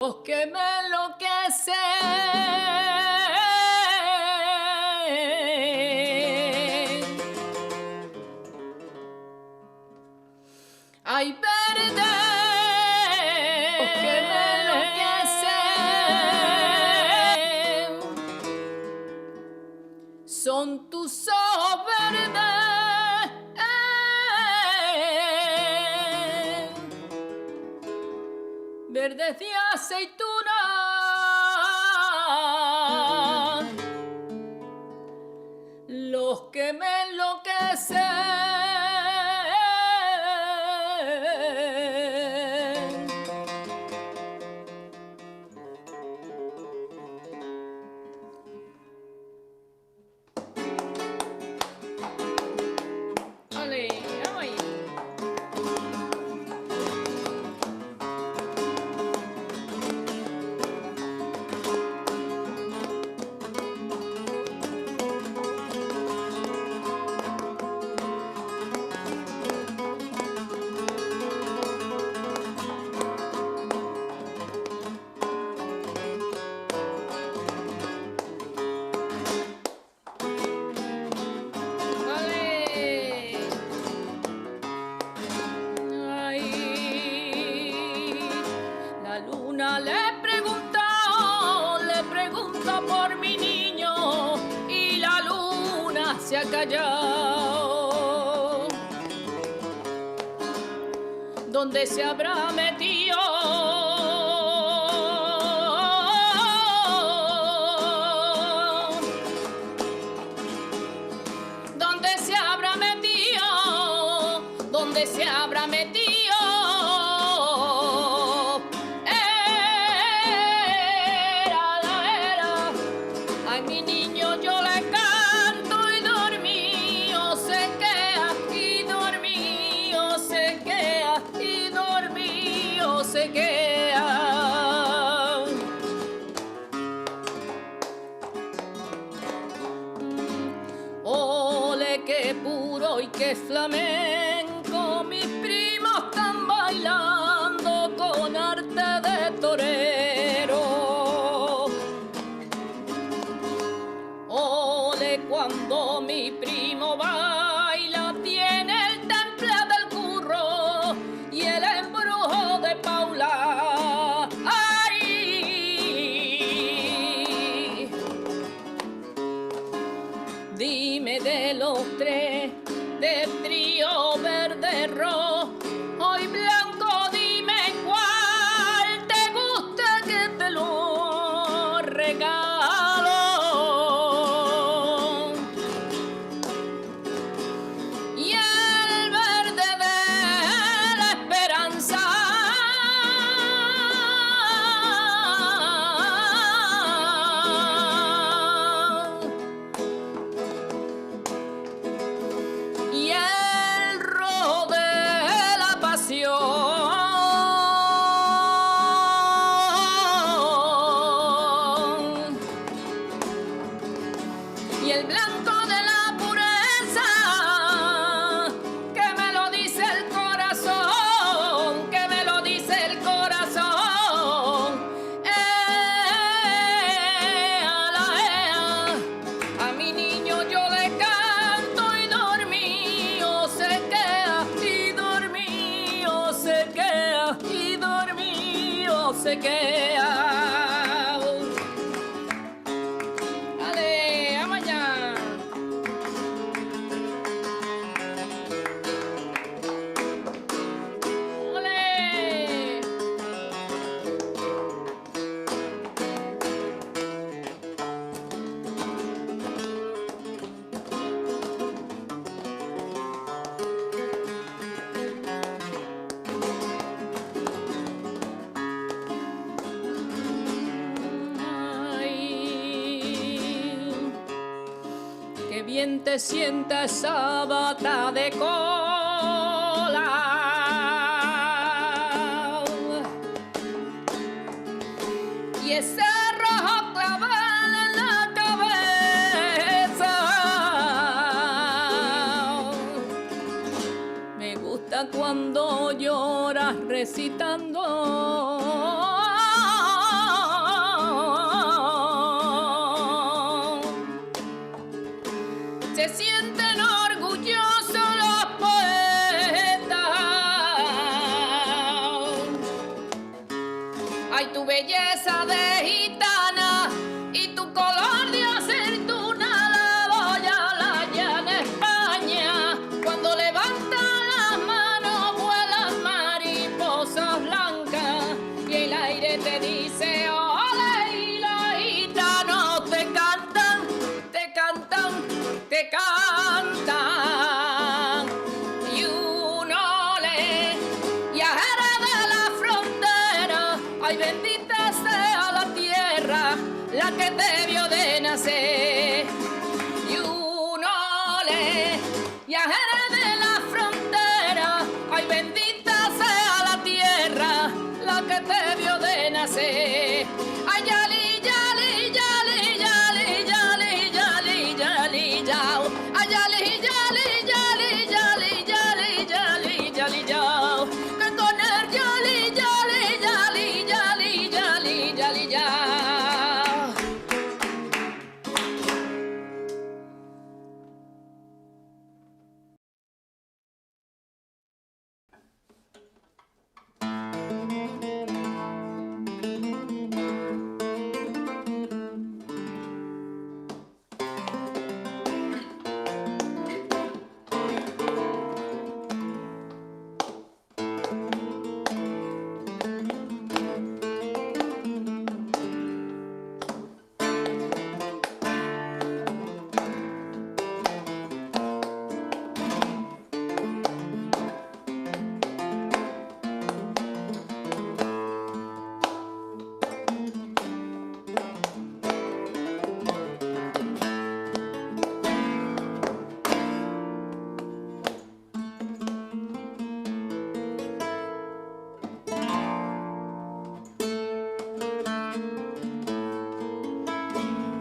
Los que me enloquecen. Ay, verde, los que me enloquecen son tus ojos verdes, verdes de aceituna, los que me enloquecen. Ole, ay. Le pregunta por mi niño y la luna se ha callado. ¿Dónde se habrá metido? ¿Dónde se habrá metido? ¿Dónde se habrá metido? Se queda. Ole, qué puro y qué flamenco, mis primos están bailando con arte de torero. Ole, cuando mi primo baila tiene el temple del curro y el embrujo de Paula. ¡Ay! Dime de los tres, de trío verde, rojo y blanco, dime cuál te gusta que te lo regalo. Y el verde de la esperanza. Y el rojo de la pasión. Y el blanco de la pureza, que me lo dice el corazón, que me lo dice el corazón. A mi niño yo le canto y dormido se queda, y dormido se queda, y dormido se queda. Dale, vamos allá. ¡Ole! Ay, qué bien te sienta esa bata de cola y ese rojo clavel en la cabeza. Me gusta cuando lloras recitando Ay, tu belleza de gitana y tu color de aceituna, la voy a la llana España. Cuando levanta las manos vuelan mariposas blancas y el aire te dice ole, y los gitanos te cantan, te cantan, te cantan. Y un ole, y ajera de la frontera, ay, bendita sea la tierra, la que te vio de nacer. Y un ole, y ajera de la frontera, ay, bendita sea la tierra, la que te vio de nacer. Ay, yali, yali, yali, yali, yali, yali, yali, yao. Ay, yali, yali, yali, yali, yali, yali, yali, yao. Que con el yali, yali, yali, yali, yali, yali, yao.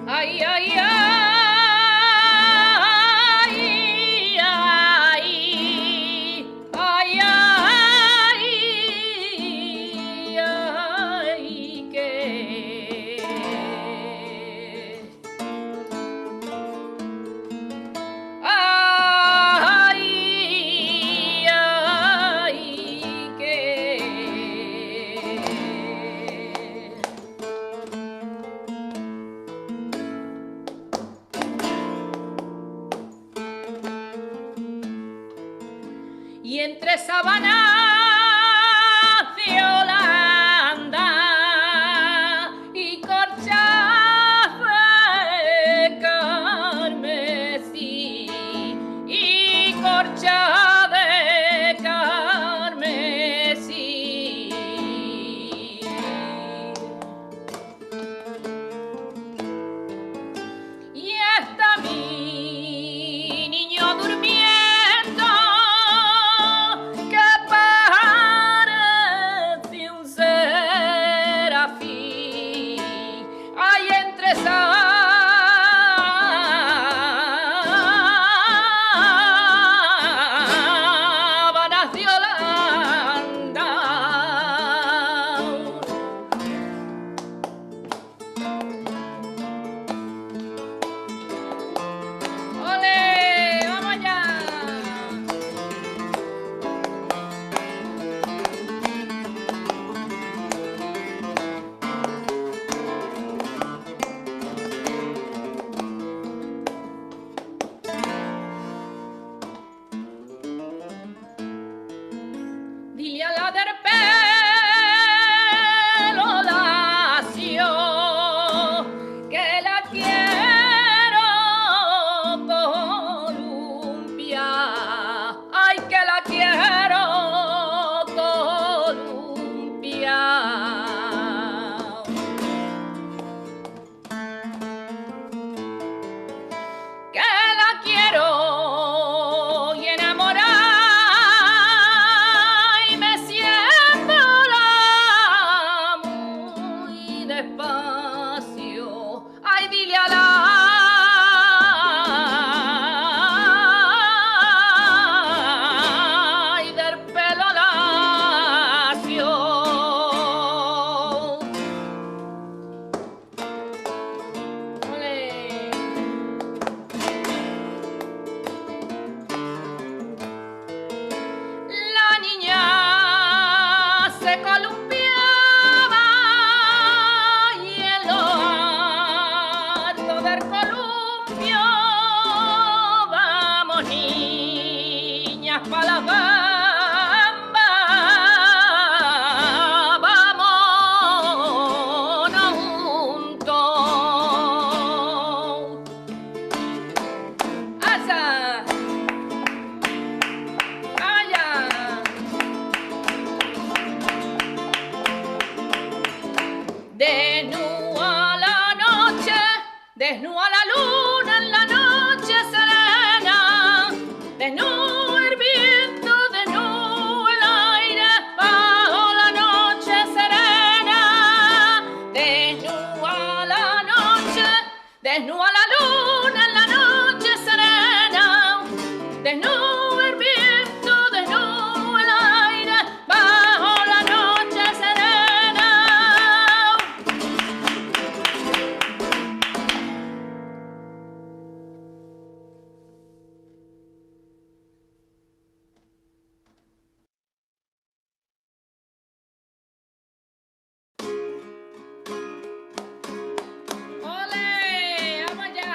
Ay, ay, ay, ay, ay, ay, ay, que ay, ay, que y entre sabanas de Holanda y corchas de carmesí y corchas de carmesí. Y está mi niño durmiendo, dile a la del pelo lacio que la quiero columpiar, ay, que la quiero columpiar. Que la quiero y enamorar. Ay, dile a la ay, del pelo lacio. Olé. La niña se columpiaba Desnuda la noche, desnuda la luna en la noche serena, desnuda el viento, desnuda el aire bajo la noche serena, desnuda la noche, desnuda la luna en la noche serena, desnuda el viento, desnuda el aire bajo la noche serena. ¡Ole! ¡Vamos allá!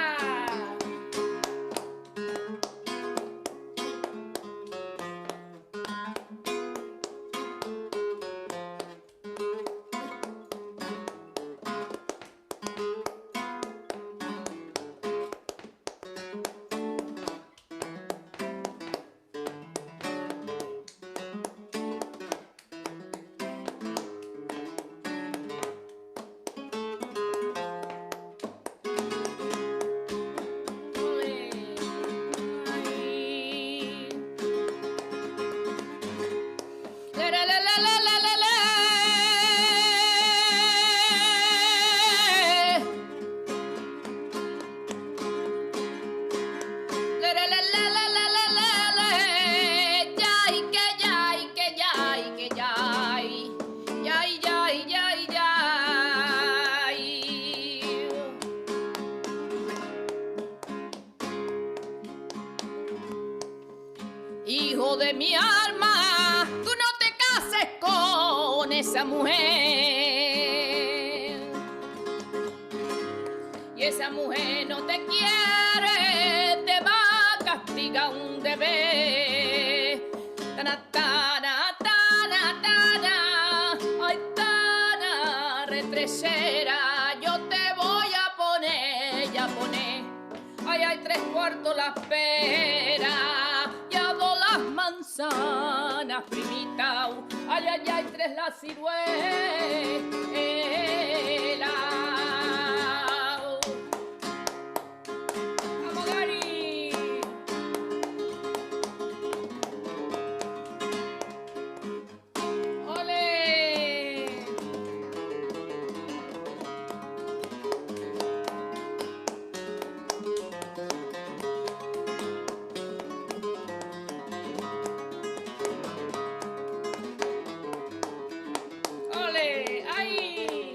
Ole. Ay. Le, le, le, le, le, le, le, le. Le, le, le, le, le, le, le, le, le. Yay, que yay, que yay, que yay. Yay, yay, yay, yay. Hijo de mi alma, tú no te cases con esa mujer. Y esa mujer no te quiere, te va a castigar un deber. Tana, tana, tana, tana, ay, tana, retrechera, yo te voy a poner, ya poner. Ay, hay 3/4 la pera, ya 2 las manzanas primitas, ay, ay, ay, 3 la ciruela. Vamos, Gary. Ole. Ole, ay. Ay.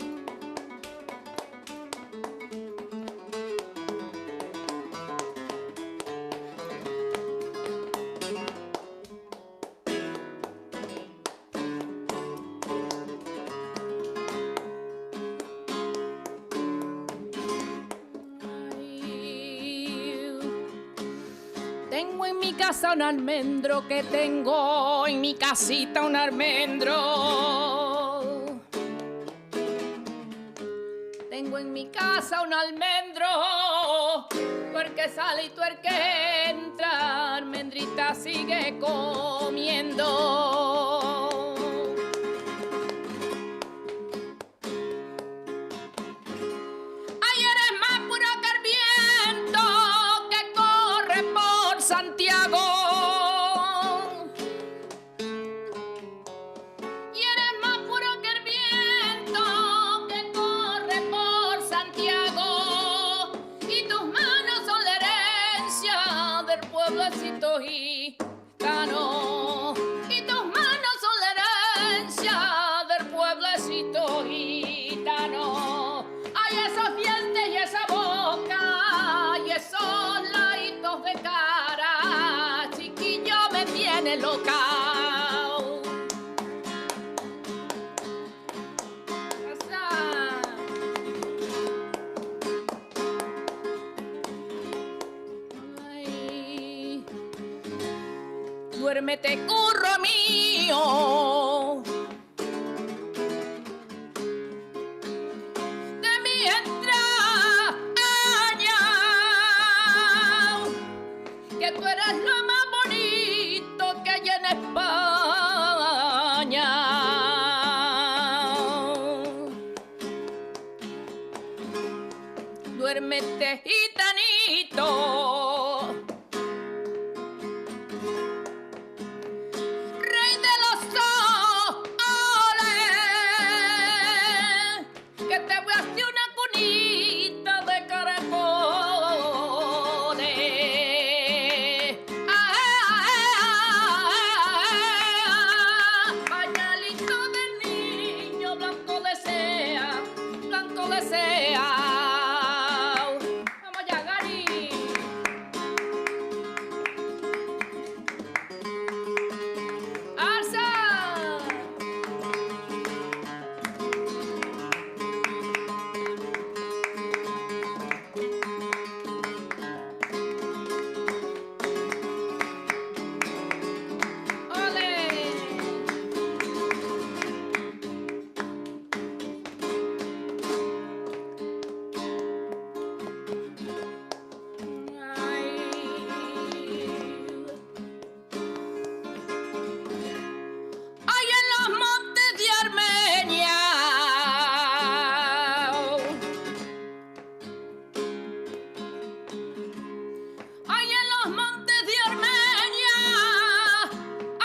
Tengo en mi casa un almendro, que tengo en mi casita un almendro. Tengo en mi casa un almendro, tú el que sale y tú el que entra, almendrita sigue comiendo. Ay, eres más puro que el viento que corre por Santiago. Y eres más puro que el viento que corre por Santiago. Y tus manos son la herencia del pueblecito gitano. Y tus manos son la herencia del pueblecito gitano. Ay, esos dientes y esa boca y esos laditos de cara, chiquillo, me tiene loca. Ay, duérmete, curro mío. De mi entraña, que tú eres lo más bonito que hay en España. duérmete, gitanito. Rey de los soles, que te voy a hacer una cunita de caracoles. Pañalito de niño, blanco desea, blanco desea. Vamos ya, Gary. ¡Alza! ¡Ole! Ay, en los montes de Armenia. Ay, en los montes de Armenia.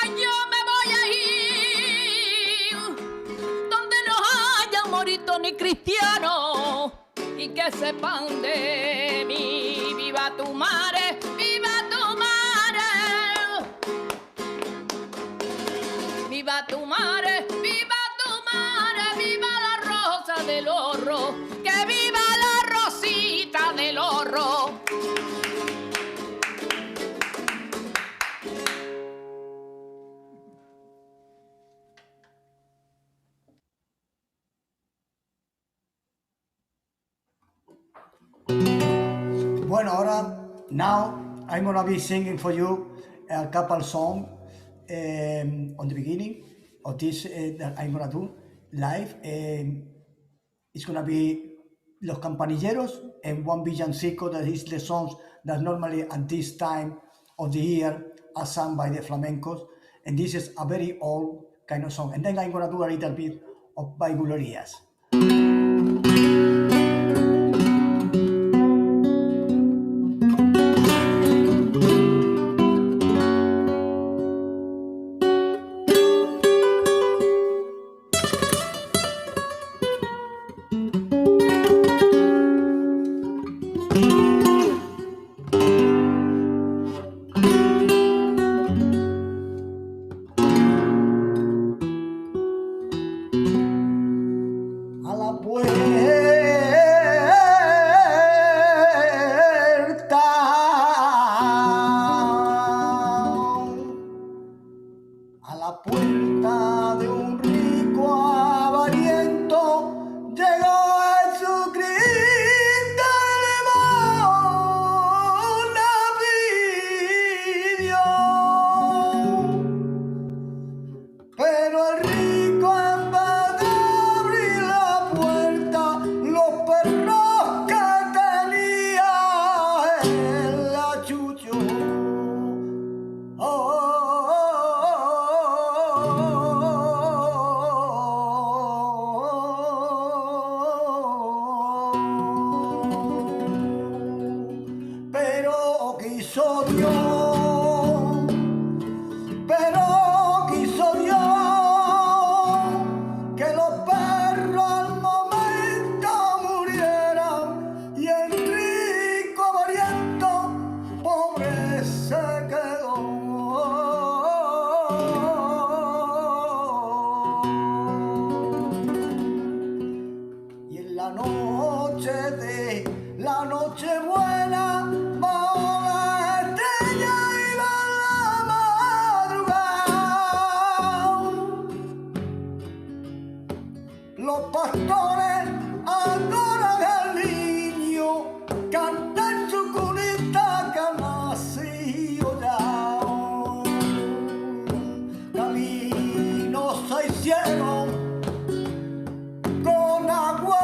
Ay, yo me voy a ir donde no haya morito ni cristiano y que sepan de mí. Viva tu madre, viva tu madre. Viva tu madre, viva tu madre, viva la rosa del horro, que viva la rosita del horro. Bueno, ahora, now I'm gonna be singing for you a couple song on the beginning of this that I'm gonna do live. It's gonna be Los Campanilleros and one villancico that is the songs that normally at this time of the year are sung by the flamencos, and this is a very old kind of song. And then I'm gonna do a little bit of baigulerías. A la puerta, a la puerta de un rico avariento llegó Jesucristo, limosna pidió, pero el rico en vez de abrir la puerta, los perros que tenía él la chuchó. Pero quiso Dios, pero quiso Dios que los perros al momento murieran y el rico avariento pobre se quedó. Y en la noche de la Nochebuena bajo la estrella iba la madrugada. Los pastores adoran al niño, cantan su cunita que ha nacido ya. Caminos se hicieron con agua,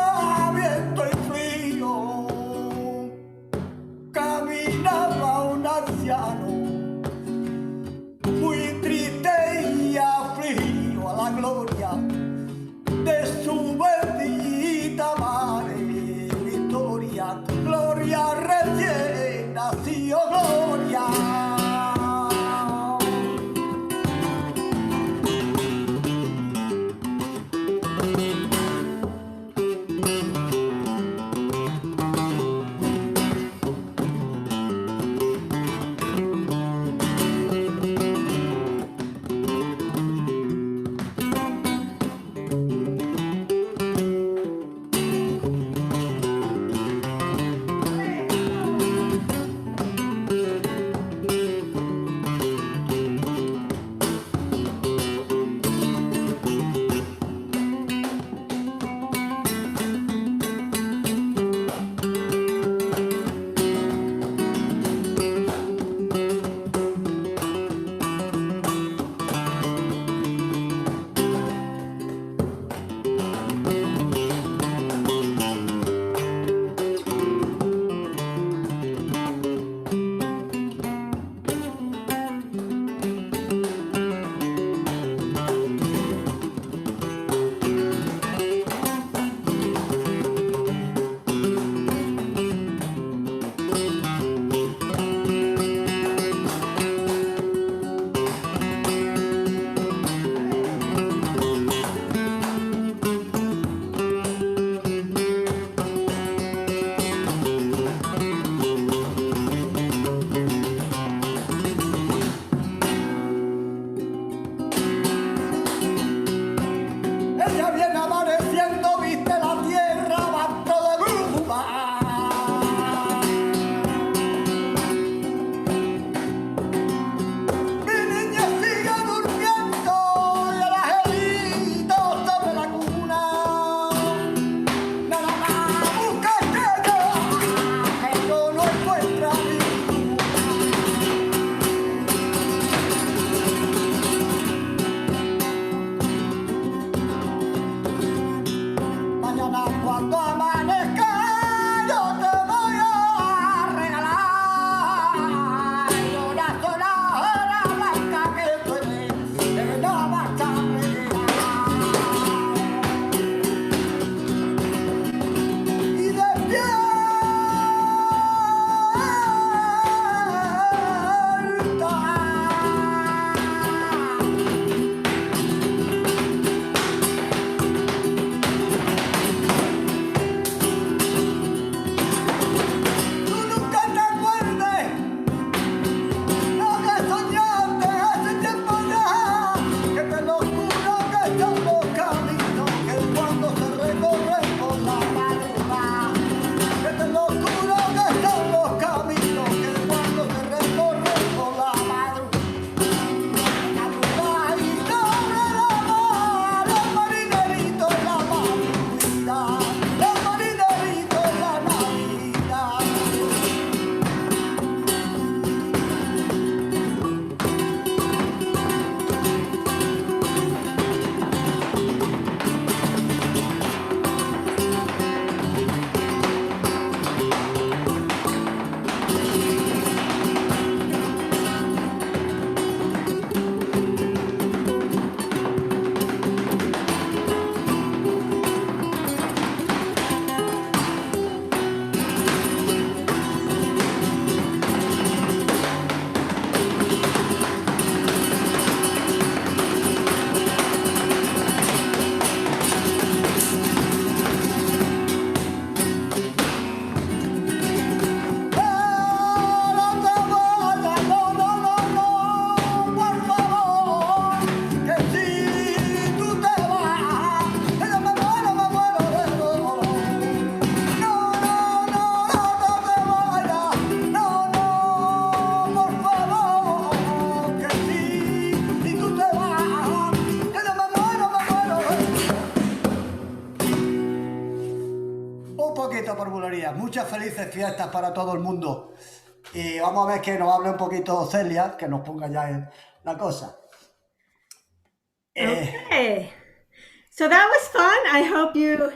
viento y frío. Caminaba poquito por bulería. Muchas felices fiestas para todo el mundo. Y vamos a ver que nos hable un poquito Celia, que nos ponga ya en la cosa. Okay. So that was fun. I hope you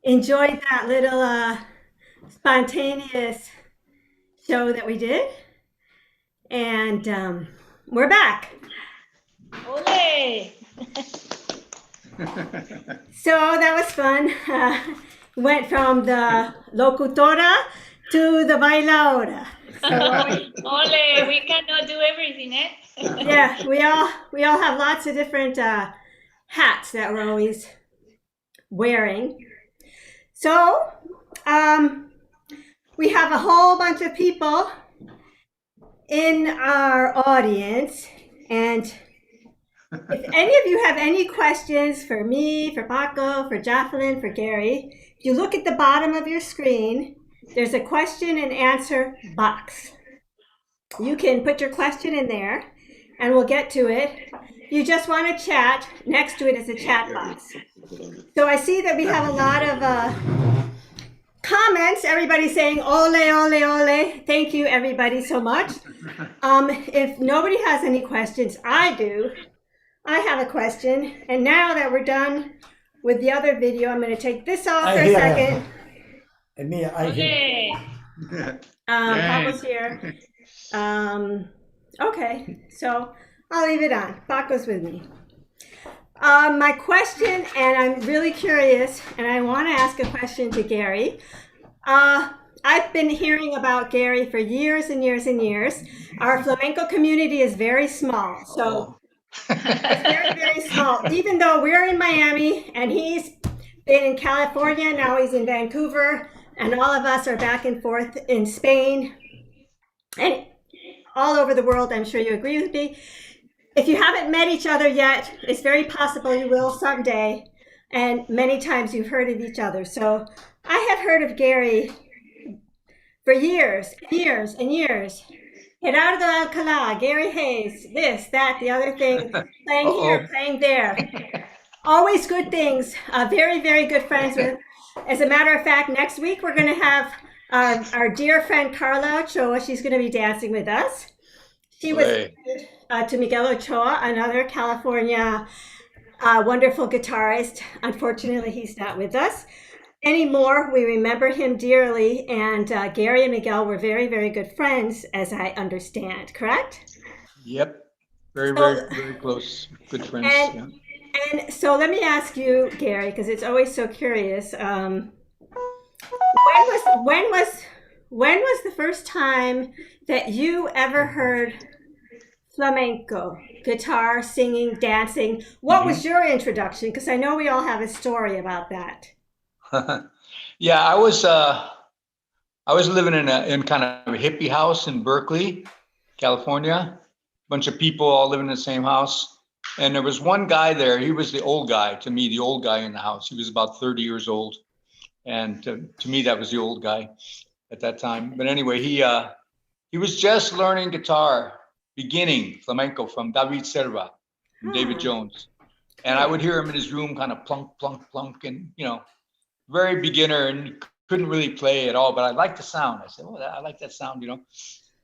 enjoyed that little spontaneous show that we did. And we're back. Ole! So that was fun. Went from the locutora to the bailaora. Ole, we cannot do everything, eh? Yeah, we all have lots of different hats that we're always wearing. So we have a whole bunch of people in our audience, and if any of you have any questions for me, for Paco, for Jacqueline, for Gary, if you look at the bottom of your screen, there's a question and answer box. You can put your question in there and we'll get to it. If you just want to chat, next to it is a chat box. So I see that we have a lot of comments. Everybody saying ole, ole, ole. Thank you everybody so much. If nobody has any questions, I do. I have a question. And now that we're done with the other video, I'm going to take this off for a second. And me, I hear. Paco's here. Okay, so I'll leave it on. Paco's with me. My question, and I'm really curious, and I want to ask a question to Gary. I've been hearing about Gary for years and years and years. Our flamenco community is very small, so it's very, very small. Even though we're in Miami and he's been in California, now he's in Vancouver, and all of us are back and forth in Spain and all over the world. I'm sure you agree with me. If you haven't met each other yet, it's very possible you will someday, and many times you've heard of each other. So I have heard of Gary for years, years and years. Gerardo Alcalá, Gary Hayes, this, that, the other thing, playing here, playing there. Always good things, very, very good friends with. As a matter of fact, next week we're going to have our dear friend Carla Ochoa. She's going to be dancing with us. She was married to Miguel Ochoa, another California wonderful guitarist. Unfortunately, he's not with us anymore. We remember him dearly, and Gary and Miguel were very, very good friends, as I understand, correct? Yep, very close, good friends. And so let me ask you, Gary, because it's always so curious. When was the first time that you ever heard flamenco, guitar, singing, dancing? What was your introduction? Because I know we all have a story about that. Yeah, I was living in kind of a hippie house in Berkeley, California. A bunch of people all living in the same house. And there was one guy there. He was the old guy, to me, the old guy in the house. He was about 30 years old. And to me, that was the old guy at that time. But anyway, he was just learning guitar, beginning flamenco from David Serva, from David Jones. And I would hear him in his room kind of plunk, plunk, plunk, and, you know, very beginner and couldn't really play at all. But I liked the sound. I said, oh, I like that sound, you know.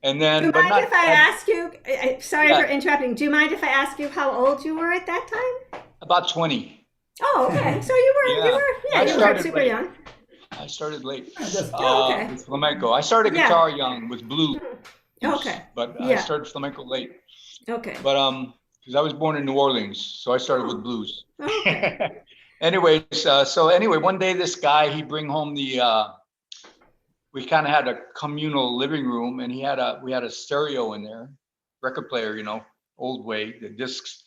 And then, do you mind if I ask you, sorry for interrupting, do you mind if I ask you how old you were at that time? About 20. Oh, okay. So you were super late. Young. I started late okay. with flamenco. I started guitar young with blues. Okay. But I started flamenco late. Okay. But because I was born in New Orleans, so I started with blues. Okay. Anyways, so one day this guy, he'd bring home we kind of had a communal living room, and we had a stereo in there, record player, you know, old way, the discs.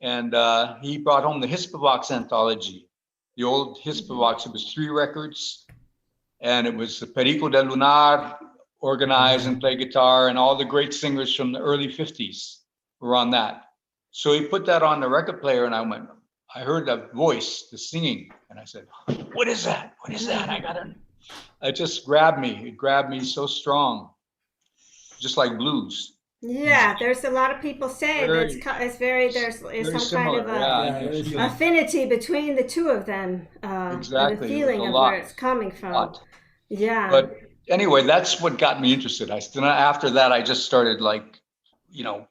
And he brought home the Hispavox anthology, the old Hispavox. It was 3 records, and it was Perico del Lunar, organize and play guitar, and all the great singers from the early 50s were on that. So he put that on the record player, and I heard the voice, the singing, and I said, what is that? What is that? It just grabbed me. It grabbed me so strong, just like blues. Yeah, there's a lot of people say that it's very there's very some similar. kind of Yeah, Yeah, you feel very it. affinity between the two of them, and the Exactly. There's feeling a of where lot, it's coming from. lot. Yeah. But anyway, that's what got me interested. After that, I just started like,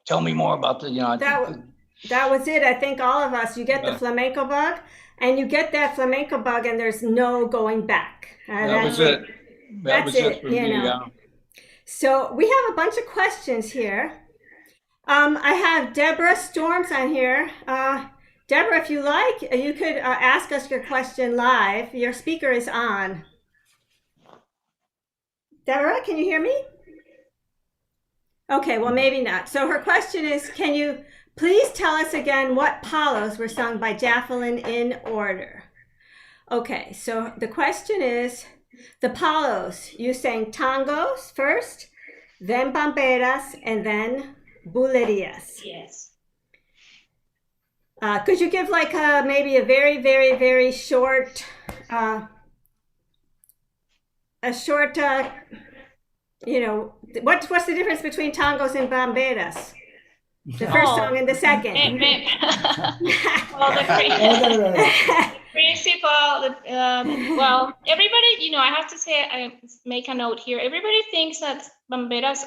tell me more about That was it. I think all of us, you get the Yeah. flamenco bug, and you get that flamenco bug, and there's no going back. that That's was it. That That's was it it, for me. Yeah. So we have a bunch of questions here. I have Deborah Storms on here. Deborah, if you like, you could ask us your question live. Your speaker is on. Deborah, can you hear me? Okay, well, maybe not. So her question is, can you please tell us again what palos were sung by Jacqueline in order? Okay, so the question is, the palos, you sang tangos first, then bamberas, and then bulerías. Yes. Could you give like maybe a very, very, very short, what's the difference between tangos and bamberas? The first song and the second. Well, the principle, well, everybody, I have to say, I make a note here. Everybody thinks that bamberas,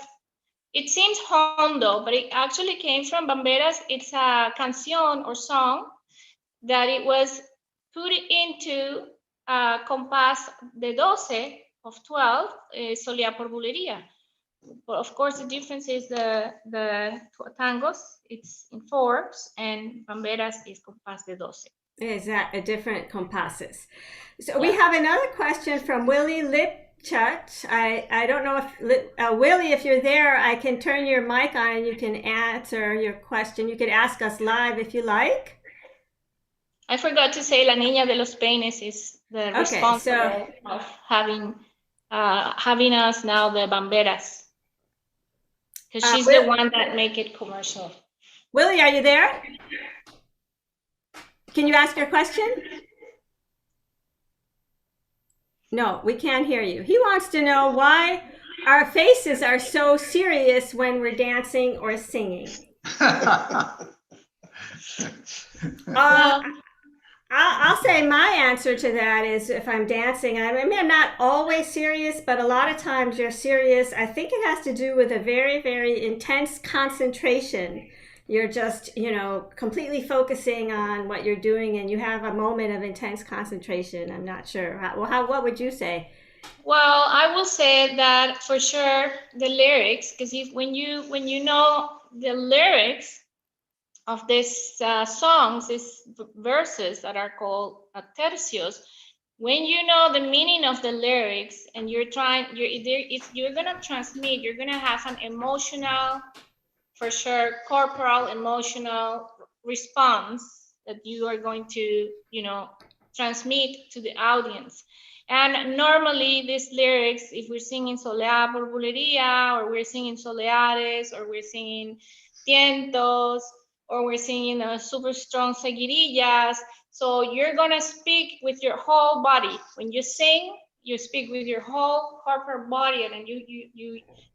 it seems hondo, but it actually came from bamberas. It's a canción or song that it was put into compás de 12 of 12, solía por bulería. But of course, the difference is the tangos, it's in fours, and bamberas is compás de 12. Is that a different compasses? So we have another question from Willie Lipchut. I don't know if Willie, if you're there, I can turn your mic on and you can answer your question. You could ask us live if you like. I forgot to say La Niña de los Peines is the responsible of having us now the bamberas. Because she's the one that make it commercial. Willie, are you there? Can you ask your question? No, we can't hear you. He wants to know why our faces are so serious when we're dancing or singing. I'll say my answer to that is if I'm dancing, I mean, I'm not always serious, but a lot of times you're serious. I think it has to do with a very, very intense concentration. You're just, completely focusing on what you're doing and you have a moment of intense concentration. I'm not sure. What would you say? Well, I will say that for sure the lyrics, because when you know the lyrics of these songs, these verses that are called tercios, when you know the meaning of the lyrics and you're gonna transmit, you're gonna have an emotional, for sure, corporal emotional response that you are going to, transmit to the audience. And normally these lyrics, if we're singing Soleá por Bulería, or we're singing Soleares, or we're singing Tientos, or we're singing super strong seguidillas, so you're gonna speak with your whole body. When you sing, you speak with your whole corporate body, and then you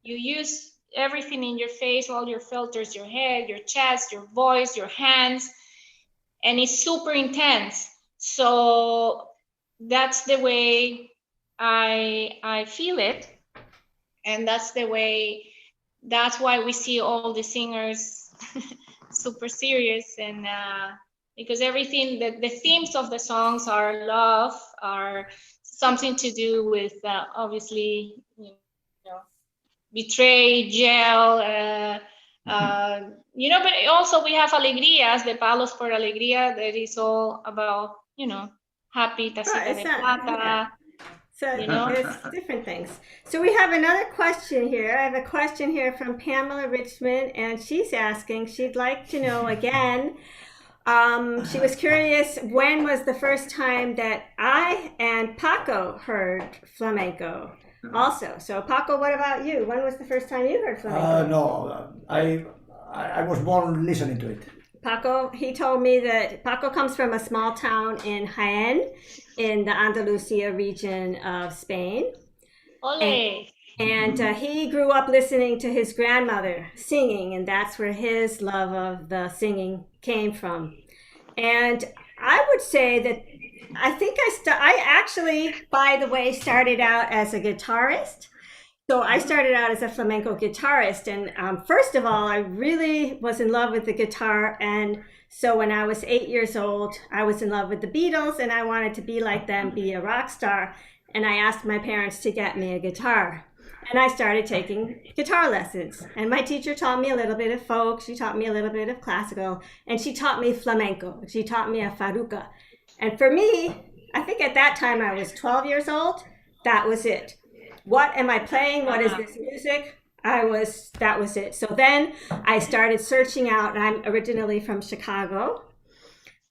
use everything in your face, all your filters, your head, your chest, your voice, your hands, and it's super intense. So that's the way I feel it, and that's why we see all the singers super serious, and because everything, the themes of the songs are love, are something to do with obviously, betray, jail, but also we have alegrías, the palos por alegría, that is all about, happy, tacita de plata. So it's different things. So we have another question here. I have a question here from Pamela Richmond, and she's asking, she'd like to know again, she was curious, when was the first time that I and Paco heard flamenco also? So Paco, what about you? When was the first time you heard flamenco? No, I was born listening to it. Paco, he told me that Paco comes from a small town in Jaén, in the Andalusia region of Spain. Ole. And he grew up listening to his grandmother singing, and that's where his love of the singing came from. And I would say that I think I actually, by the way, started out as a guitarist. So I started out as a flamenco guitarist, and first of all, I really was in love with the guitar. And so when I was 8 years old, I was in love with the Beatles, and I wanted to be like them, be a rock star. And I asked my parents to get me a guitar. And I started taking guitar lessons. And my teacher taught me a little bit of folk, she taught me a little bit of classical, and she taught me flamenco. She taught me a farruca. And for me, I think at that time I was 12 years old. That was it. What am I playing? What is this music? That was it. So then I started searching out, and I'm originally from Chicago.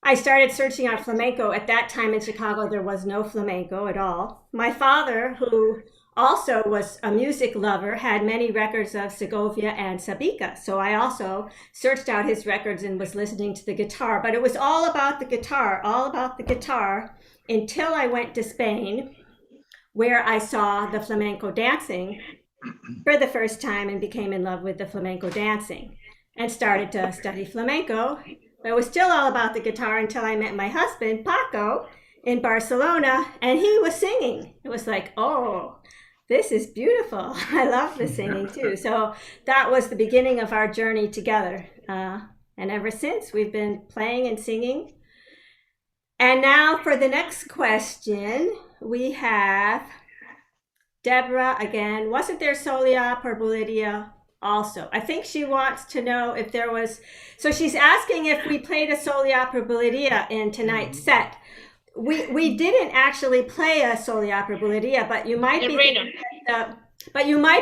I started searching out flamenco. At that time in Chicago, there was no flamenco at all. My father, who also was a music lover, had many records of Segovia and Sabica. So I also searched out his records and was listening to the guitar. But it was all about the guitar, until I went to Spain, where I saw the flamenco dancing for the first time and became in love with the flamenco dancing and started to study flamenco. But it was still all about the guitar until I met my husband, Paco, in Barcelona, and he was singing. It was like, oh, this is beautiful. I love the singing too. So that was the beginning of our journey together. And ever since, we've been playing and singing. And now for the next question, we have Deborah again. Wasn't there Solia por Bulería also? I think she wants to know if there was, so she's asking if we played a Solia por Bulería in tonight's set. We didn't actually play a Solia por Bulería, but you might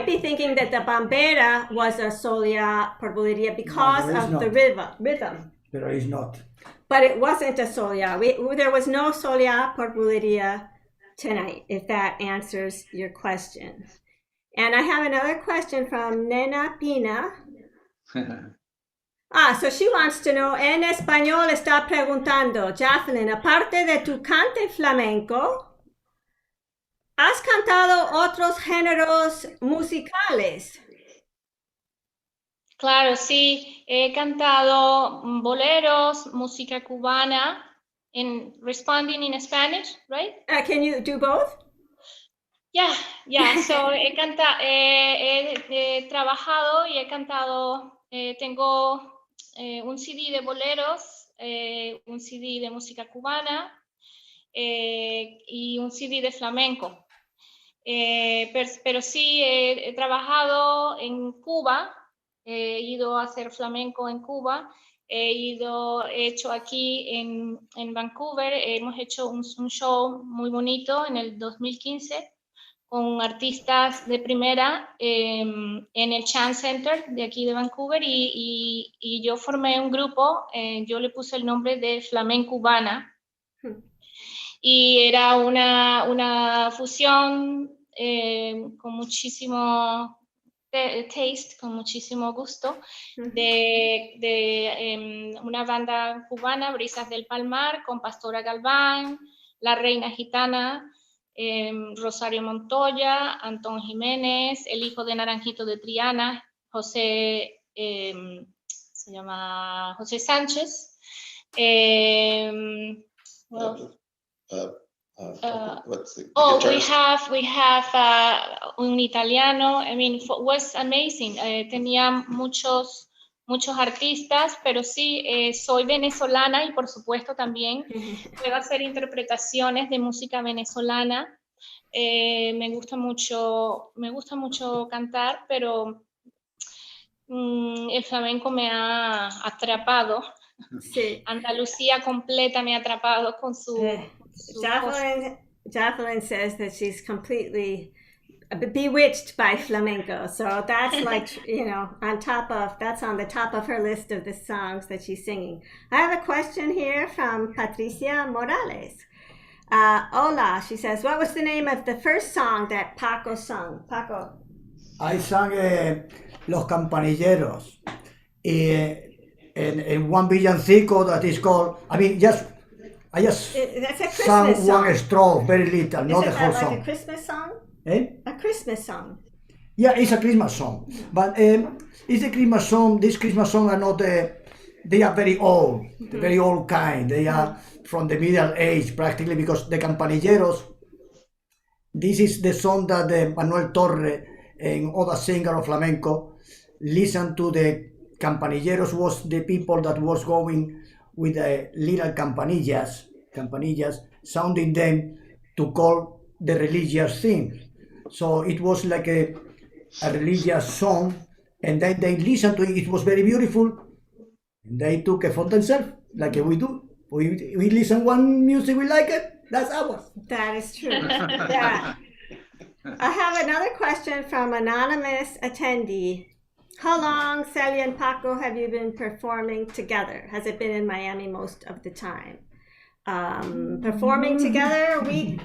be thinking that the Bambera was a Solia por Bulería because of the rhythm. There is not. But it wasn't a Solia. There was no Solia por Bulería tonight, if that answers your question. And I have another question from Nena Pina. So she wants to know, en español está preguntando, Jacqueline, aparte de tu cante flamenco, ¿has cantado otros géneros musicales? Claro, sí, he cantado boleros, música cubana, responding in Spanish, right? Can you do both? Yeah. So he trabajado y he cantado, tengo un CD de boleros, un CD de música cubana y un CD de flamenco. Pero sí he trabajado en Cuba, he ido a hacer flamenco en Cuba, he hecho aquí en Vancouver, hemos hecho un show muy bonito en el 2015 con artistas de primera en el Chan Center de aquí de Vancouver y yo formé un grupo, yo le puse el nombre de Flamenco Cubana y era una fusión con muchísimo taste, con muchísimo gusto de una banda cubana, Brisas del Palmar, con Pastora Galván, La Reina Gitana, Rosario Montoya, Antón Jiménez, el hijo de Naranjito de Triana, se llama José Sánchez. We have un italiano. I mean, it was amazing. Tenía muchos artistas, pero sí, soy venezolana y por supuesto también puedo hacer interpretaciones de música venezolana. Me gusta mucho cantar, pero el flamenco me ha atrapado. Sí. Andalucía completa me ha atrapado con su... Jacqueline says that she's completely bewitched by flamenco. So that's like, that's on the top of her list of the songs that she's singing. I have a question here from Patricia Morales. Hola, she says, what was the name of the first song that Paco sung? Paco. I sang Los Campanilleros in one villancico that is called, I just sang one stroke, very little, not the whole song. Is it like a Christmas song? Eh? A Christmas song. Yeah, it's a Christmas song, but it's a Christmas song. These Christmas songs are not. They are very old, very old kind. They are from the Middle Age practically, because the Campanilleros. This is the song that Manuel Torre and other singer of flamenco listened to. The Campanilleros was the people that was going with the little campanillas, sounding them to call the religious thing. So it was like a religious song, and then they listened to it. It was very beautiful. And they took it for themselves, like we do. We listen one music we like it. That's ours. That is true. Yeah. I have another question from anonymous attendee. How long, Celia and Paco, have you been performing together? Has it been in Miami most of the time? Performing together,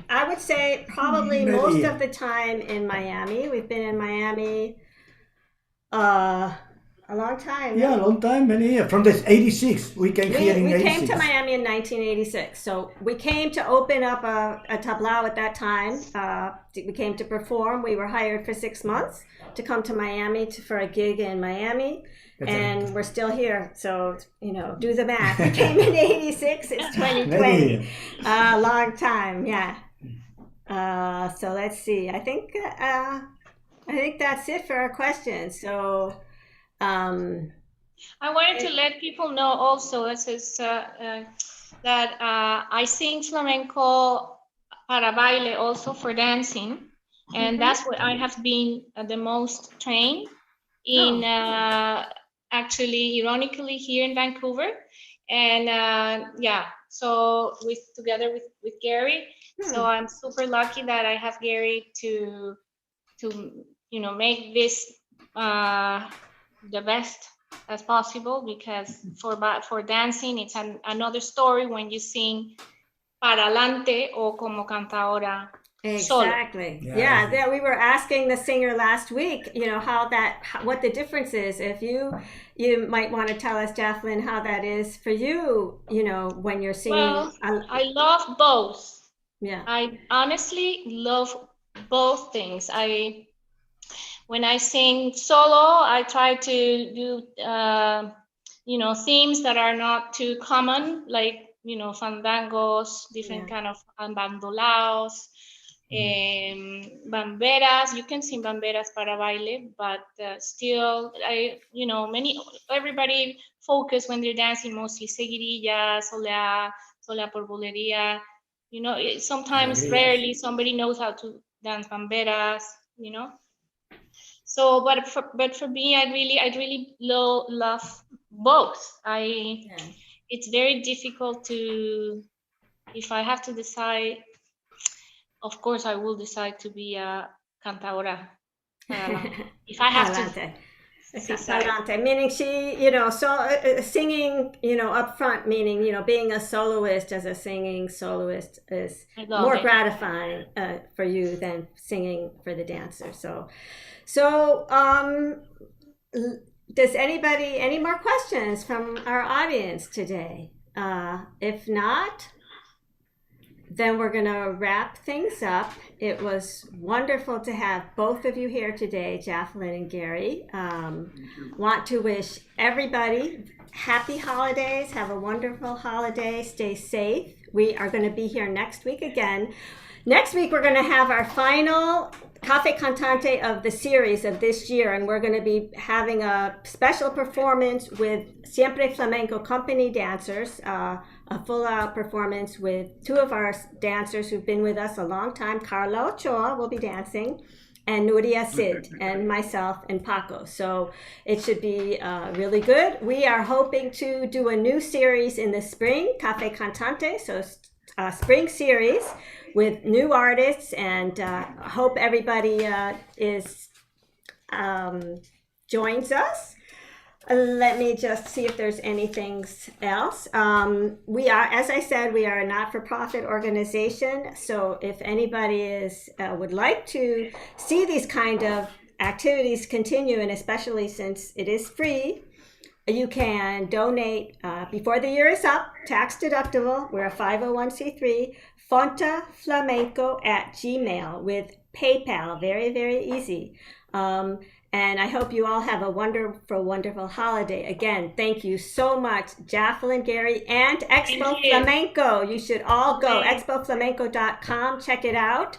I would say probably most of the time in Miami. We've been in Miami a long time. Yeah, a long time, many years. From the 86, we came here in 86. We came to Miami in 1986. So we came to open up a tablao at that time. We came to perform. We were hired for 6 months to come to Miami for a gig in Miami. And we're still here. So, do the math. We came in 86. It's 2020. A long time, yeah. So let's see. I think that's it for our questions. So... I wanted to let people know also that I sing flamenco para baile, also for dancing, and that's what I have been the most trained in. Actually, ironically, here in Vancouver, and so together with Gary. So I'm super lucky that I have Gary to make this the best as possible, because for dancing it's another story when you sing para adelante o como cantadora. Exactly. Solo. Yeah, we were asking the singer last week, what the difference is. If you might want to tell us, Jacqueline, how that is for you, when you're singing. Well, I love both. Yeah. I honestly love both things. When I sing solo, I try to do, themes that are not too common, like, fandangos, different kind of bandolaos, bamberas. You can sing bamberas para baile, but still, everybody focus when they're dancing mostly seguirillas, solea por bolería. Sometimes, rarely, somebody knows how to dance bamberas, So, but for me, I really love both. It's very difficult to, if I have to decide, of course, I will decide to be a cantadora. If I have to. Cantante, meaning she, singing, up front, meaning, being a soloist as a singing soloist is more gratifying for you than singing for the dancer. So, does anybody, any more questions from our audience today? If not, then we're going to wrap things up. It was wonderful to have both of you here today, Jacqueline and Gary. Want to wish everybody happy holidays. Have a wonderful holiday. Stay safe. We are going to be here next week again. Next week, we're going to have our final Cafe Cantante of the series of this year, and we're going to be having a special performance with Siempre Flamenco company dancers, a full-out performance with two of our dancers who've been with us a long time. Carla Ochoa will be dancing, and Nuria Sid, and myself and Paco. So it should be really good. We are hoping to do a new series in the spring, Cafe Cantante, so a spring series with new artists, and hope everybody joins us. Let me just see if there's anything else. We are, as I said, we are a not-for-profit organization. So if anybody would like to see these kind of activities continue, and especially since it is free, you can donate before the year is up, tax deductible. We're a 501c3, fontaflamenco@gmail.com with PayPal. Very, very easy. And I hope you all have a wonderful, wonderful holiday. Again, thank you so much, Jacqueline, Gary, and Expo Flamenco. You should all go, expoflamenco.com, check it out.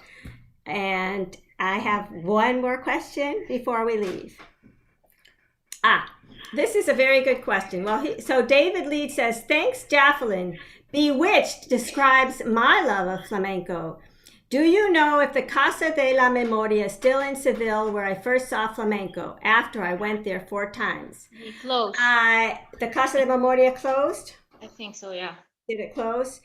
And I have one more question before we leave. This is a very good question. So David Lead says, thanks, Jacqueline. Bewitched describes my love of flamenco. Do you know if the Casa de la Memoria is still in Seville, where I first saw flamenco after I went there 4 times? It closed. The Casa de Memoria closed? I think so, yeah. Did it close?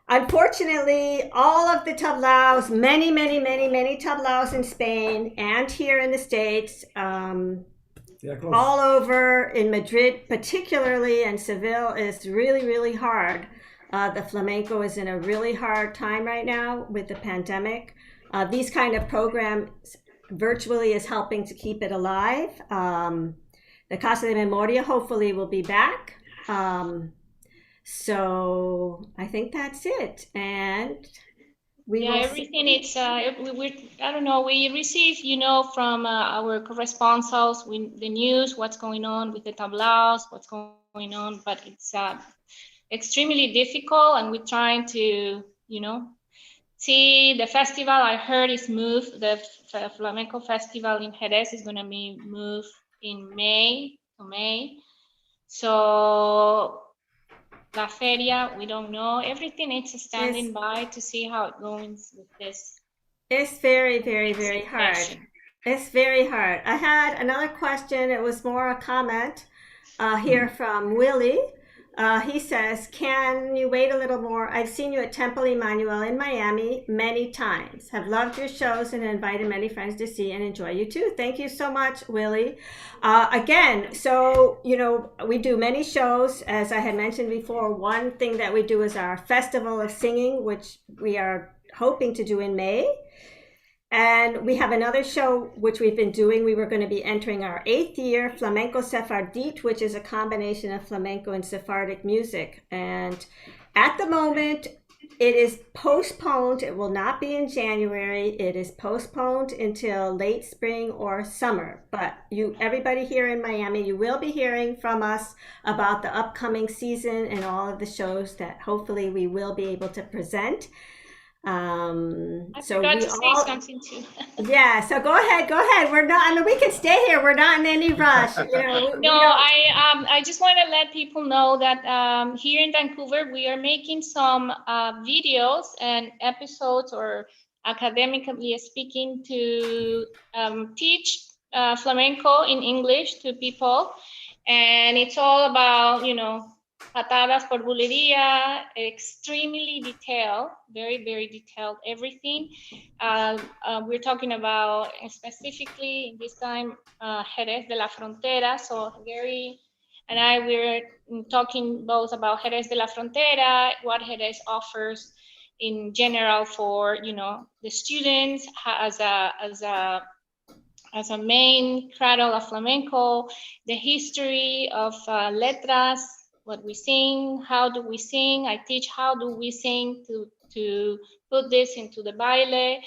Unfortunately, all of the tablaos, many tablaos in Spain and here in the States, all over in Madrid, particularly, and Seville is really, really hard. The flamenco is in a really hard time right now with the pandemic. These kind of programs virtually is helping to keep it alive. The Casa de Memoria hopefully will be back. So I think that's it. And everything it's I don't know, we receive, from our correspondents the news, what's going on with the tablaos, what's going on, but it's extremely difficult, and we're trying to see the festival. I heard is moved. The flamenco festival in Jerez is going to be moved in May. So La Feria, we don't know. Everything is standing by to see how it goes with this. It's very, very, very hard. It's very hard. I had another question. It was more a comment here from Willie. He says, can you wait a little more? I've seen you at Temple Emmanuel in Miami many times. Have loved your shows and invited many friends to see and enjoy you too. Thank you so much, Willie. Again, so, we do many shows. As I had mentioned before, one thing that we do is our Festival of Singing, which we are hoping to do in May. And we have another show which we've been doing. We were going to be entering our 8th year, Flamenco Sephardit, which is a combination of flamenco and Sephardic music. And at the moment, it is postponed. It will not be in January. It is postponed until late spring or summer. But everybody here in Miami, you will be hearing from us about the upcoming season and all of the shows that hopefully we will be able to present. I forgot to say something too. Yeah, so go ahead. We're not, we can stay here. We're not in any rush. I just want to let people know that here in Vancouver, we are making some videos and episodes, or academically speaking, to teach flamenco in English to people. And it's all about, patadas por bulería, extremely detailed, very, very detailed, everything. We're talking about specifically in this time, Jerez de la Frontera. So Gary and I, we're talking both about Jerez de la Frontera, what Jerez offers in general for, the students as a main cradle of flamenco, the history of letras, what we sing, how do we sing. I teach how do we sing to put this into the baile.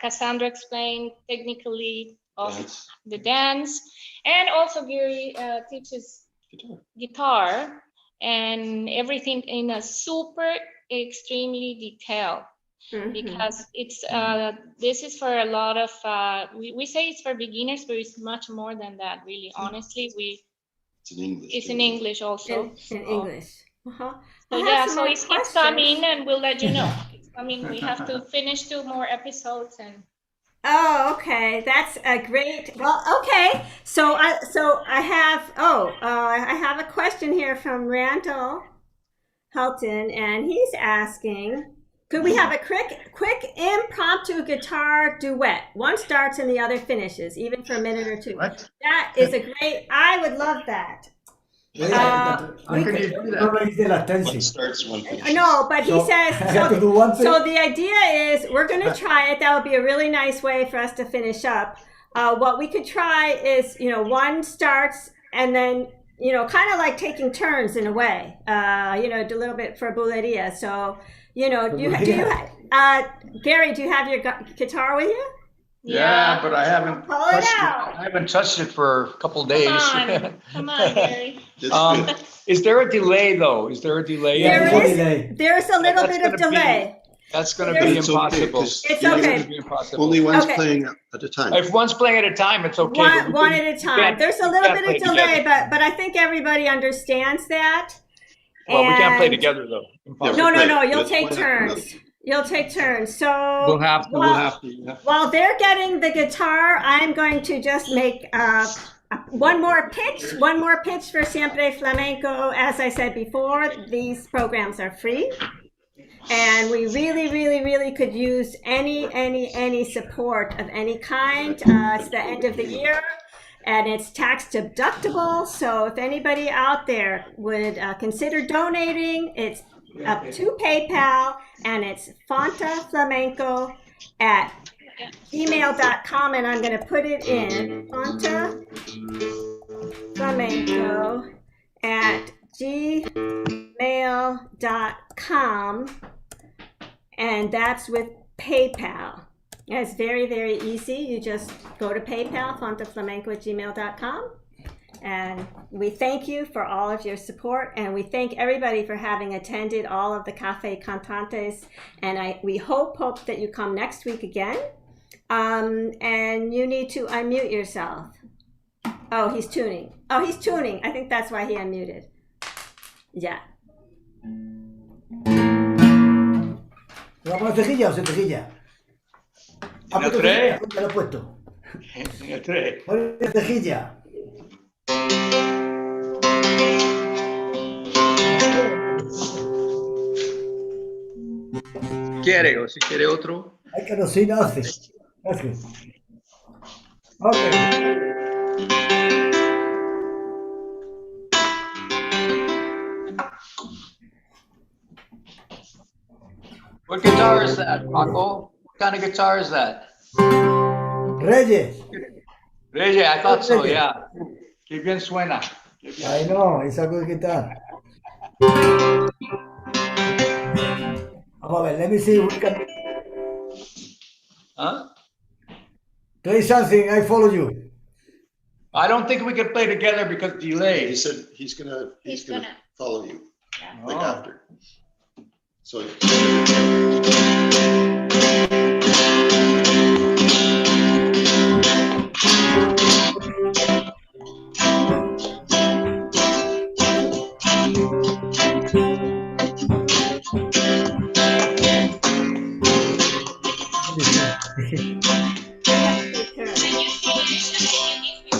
Cassandra explained technically of the dance. And also Gary teaches guitar and everything in a super extremely detailed. Because it's this is for a lot of we say it's for beginners, but it's much more than that, really. Honestly, it's in English also. In English. So it's coming, and we'll let you know. It's coming. We have to finish 2 more episodes and. Oh, okay. That's a great. Well, okay. So I have a question here from Randall Helton, and he's asking, could we have a quick impromptu guitar duet? One starts and the other finishes, even for a minute or 2. What? That is a great. I would love that. One starts, one finishes. No, but he says, so the idea is we're going to try it. That would be a really nice way for us to finish up. What we could try is, one starts and then, kind of like taking turns in a way, do a little bit for bulería. So, Gary, do you have your guitar with you? Yeah, but I haven't Pull it touched it. out. I haven't touched it for a couple days. Come on, Gary. Is there a delay though? Is there a delay? Yeah, There there's a is. delay. There's a little That's bit of gonna be- delay. That's going to There's- be It's okay, impossible. 'cause It's That's okay. gonna be impossible. Only one's Okay. playing at a time. If one's playing at a time, it's okay. but we One can- at a we time. can't- There's a we little can't bit of play delay, together. but I think everybody understands that. Well, we can't play And- together though. Impossible. No, no, Right. no. You'll Let's take play together. turns. You'll take turns. So We'll have to. We'll while- have to. Yeah. While they're getting the guitar, I'm going to just make one more pitch for Siempre Flamenco. As I said before, these programs are free. And we really, really, really could use any support of any kind. It's the end of the year and it's tax deductible. So if anybody out there would consider donating, it's up to PayPal and it's fontaflamenco@gmail.com, and I'm going to put it in fontaflamenco@gmail.com, and that's with PayPal. And it's very, very easy. You just go to PayPal, fontaflamenco@gmail.com. And we thank you for all of your support, and we thank everybody for having attended all of the Cafe Cantantes. And we hope that you come next week again. And you need to unmute yourself. Oh, he's tuning. I think that's why he unmuted. Yeah. ¿Lo va a poner cejilla o sin cejilla? ¿Ha puesto cejilla? ¿Dónde lo he puesto? Ponle cejilla. ¿Quiere o si quiere otro? Hay que no sí, no hace. Ok. What guitar is that, Paco? What kind of guitar is that? Reyes. Reyes, I thought so, yeah. Que bien suena. I know, it's a good guitar. Vamos a ver, let me see if we can Huh? play something. I follow you. I don't think we can play together because delay. He said he's gonna follow you, like Oh. after. So.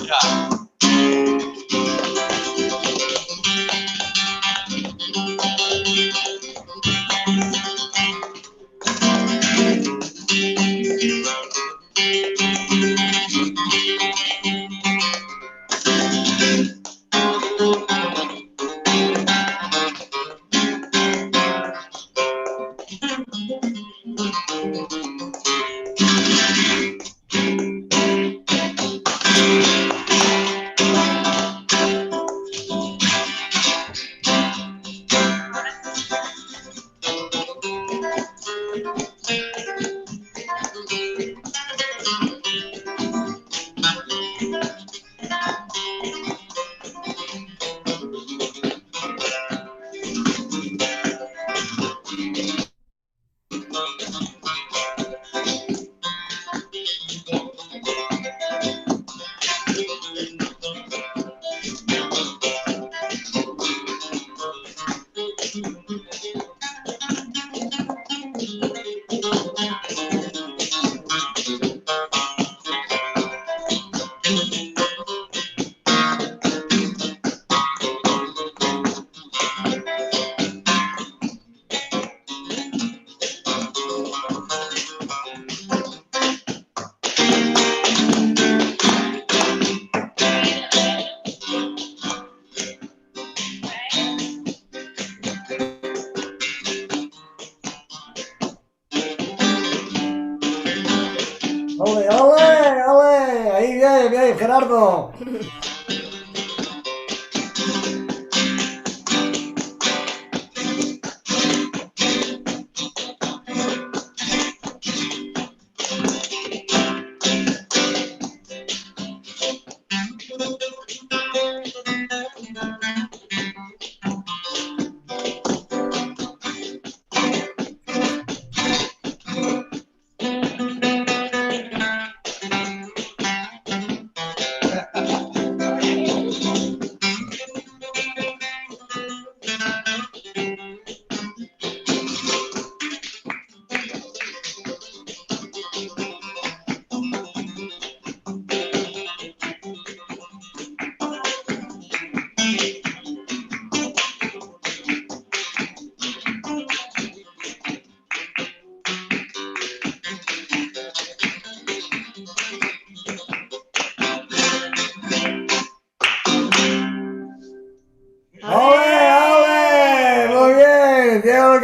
Yeah. ¡Ole, ole, ole! Ahí bien, bien, Gerardo.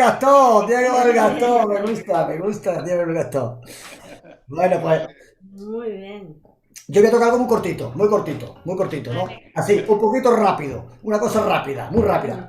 Gastón, Diego del Gastón, me gusta, Diego del Gastón. Bueno, pues Muy bien. yo voy a tocar algo muy cortito, ¿no? Vale. Así, un poquito rápido, una cosa rápida, muy rápida.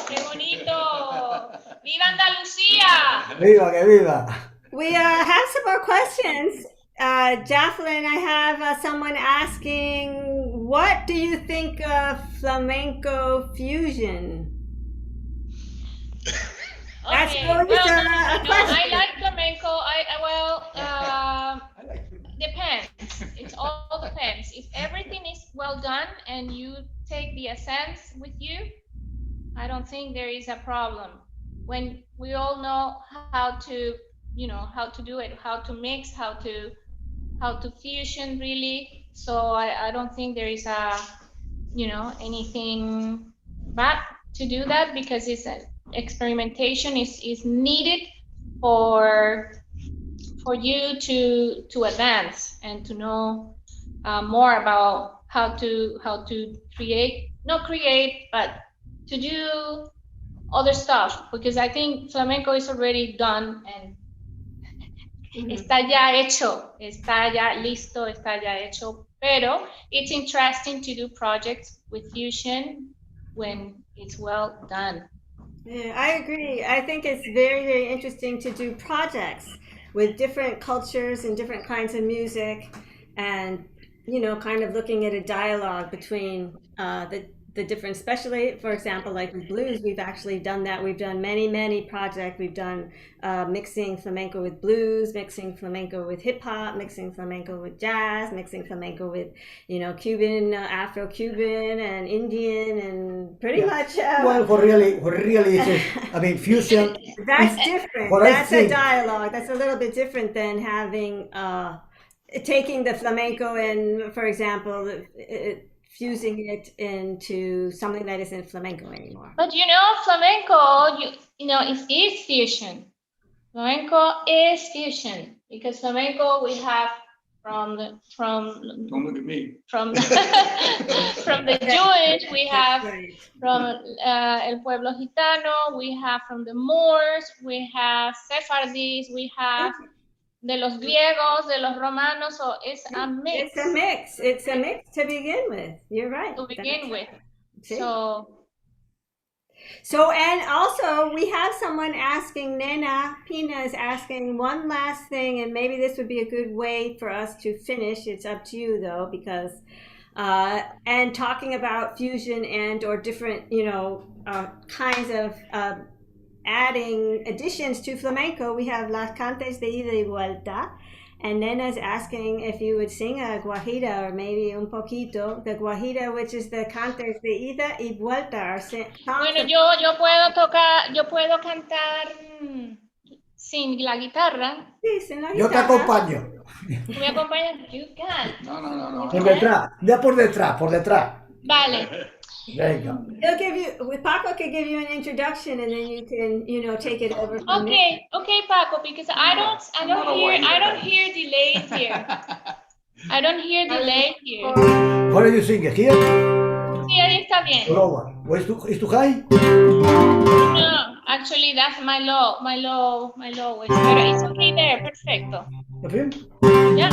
¡Qué bonito! ¡Viva Andalucía! ¡Viva, que viva! We have some more questions. Jacqueline, I have someone asking, what do you think of flamenco fusion? That's Okay, always well, a question. I like flamenco. Depends. It all depends. If everything is well done and you take the essence with you, I don't think there is a problem. When we all know how to, how to do it, how to mix, how to fusion really. So I don't think there is anything bad to do that, because experimentation is needed for you to advance and to know more about how to not create, but to do other stuff, because I think flamenco is already done and está ya hecho, está ya listo, está ya hecho. Pero it's interesting to do projects with fusion when it's well done. Yeah, I agree. I think it's very, very interesting to do projects with different cultures and different kinds of music, and kind of looking at a dialogue between the different, especially for example, like with blues, we've actually done that. We've done many projects. We've done mixing flamenco with blues, mixing flamenco with hip hop, mixing flamenco with jazz, mixing flamenco with Cuban, Afro-Cuban, and Indian, and pretty much. Well, what really is, I mean, fusion. That's different. That's a dialogue. That's a little bit different than having taking the flamenco and, for example, fusing it into something that isn't flamenco anymore. But flamenco, it is fusion. Flamenco is fusion, because flamenco we have from Don't look at me. from the Jewish, we have from El Pueblo Gitano, we have from the Moors, we have Sephardis, we have de los griegos, de los romanos, so it's a mix. It's a mix. It's a mix to begin with. You're right. To begin with. See? So, and also we have someone asking, Nena Pina is asking one last thing, and maybe this would be a good way for us to finish. It's up to you though, because and talking about fusion and or different, kinds of adding additions to flamenco. We have Las Cantes de Ida y Vuelta, and Nena's asking if you would sing a guajira or maybe un poquito. The guajira, which is the Cantes de Ida y Vuelta. Bueno, yo puedo cantar sin la guitarra. Sí, sin la guitarra. Yo te acompaño. ¿Tú me acompañas? You can. No. Por detrás, ya por detrás. Vale. Venga. He'll give you, Paco can give you an introduction, and then you can, take it over from there. Okay, Paco, because I don't hear delays here. I don't hear delay here. What are you singing here? Sí, ahí está bien. Lower. Is too high? No, actually that's my low voice. Pero it's okay there, perfecto. Okay. Yeah.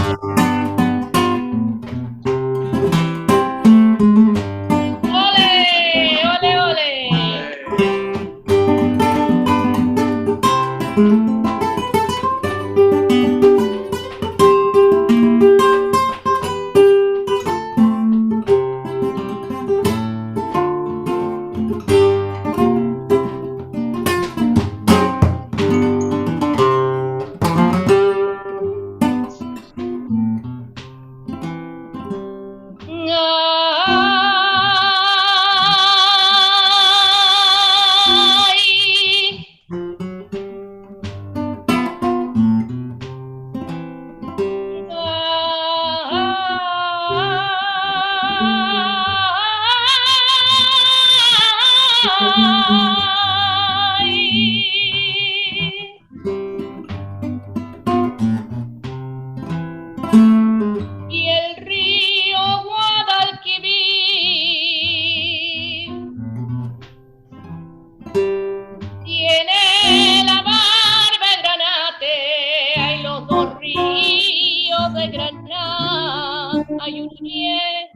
hay una nieve,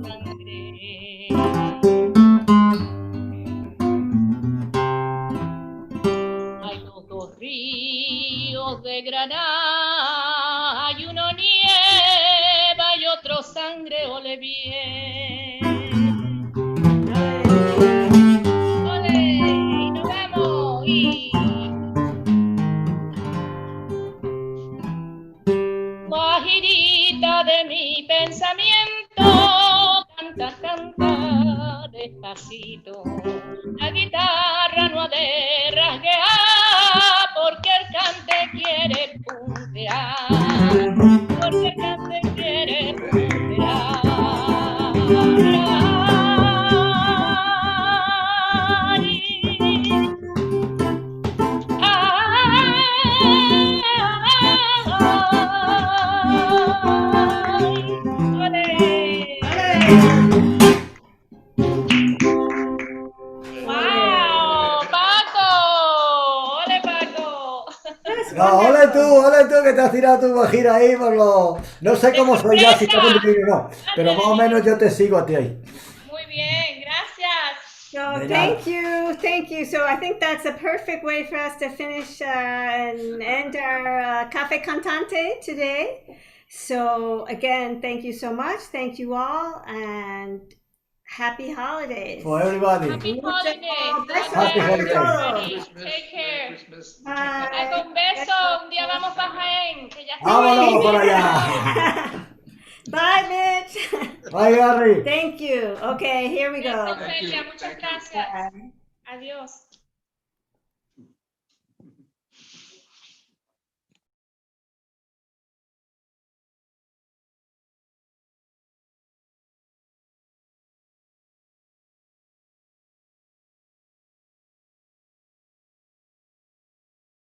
sangre. Hay los dos ríos de Granada, hay uno nieva y otro sangre, ole bien. Ole, y nos vamos. Y guajirita de mi pensamiento, canta, canta despacito. La guitarra no ha de rasguear, porque el cante quiere puntear, porque el cante quiere puntear. ¡Wow! ¡Paco! ¡Ole, Paco! No, ole tú, que te has tirado tu guajira ahí por lo... No sé cómo soy ya, si estás en el no, pero más o menos yo te sigo a ti ahí. Muy bien, gracias. So De thank you, thank you. So I think that's a perfect way for us to finish and end our Café Cantante today. So again, thank you so much. Thank you all, and happy holidays. For everybody. Happy holidays. Happy holidays. Take care. Bye. Hago un beso. Un día vamos para Jaén, que ya está. Vámonos para allá. Bye, Mitch. Bye, Gary. Thank you. Okay, here we go. Muchas gracias. Adiós.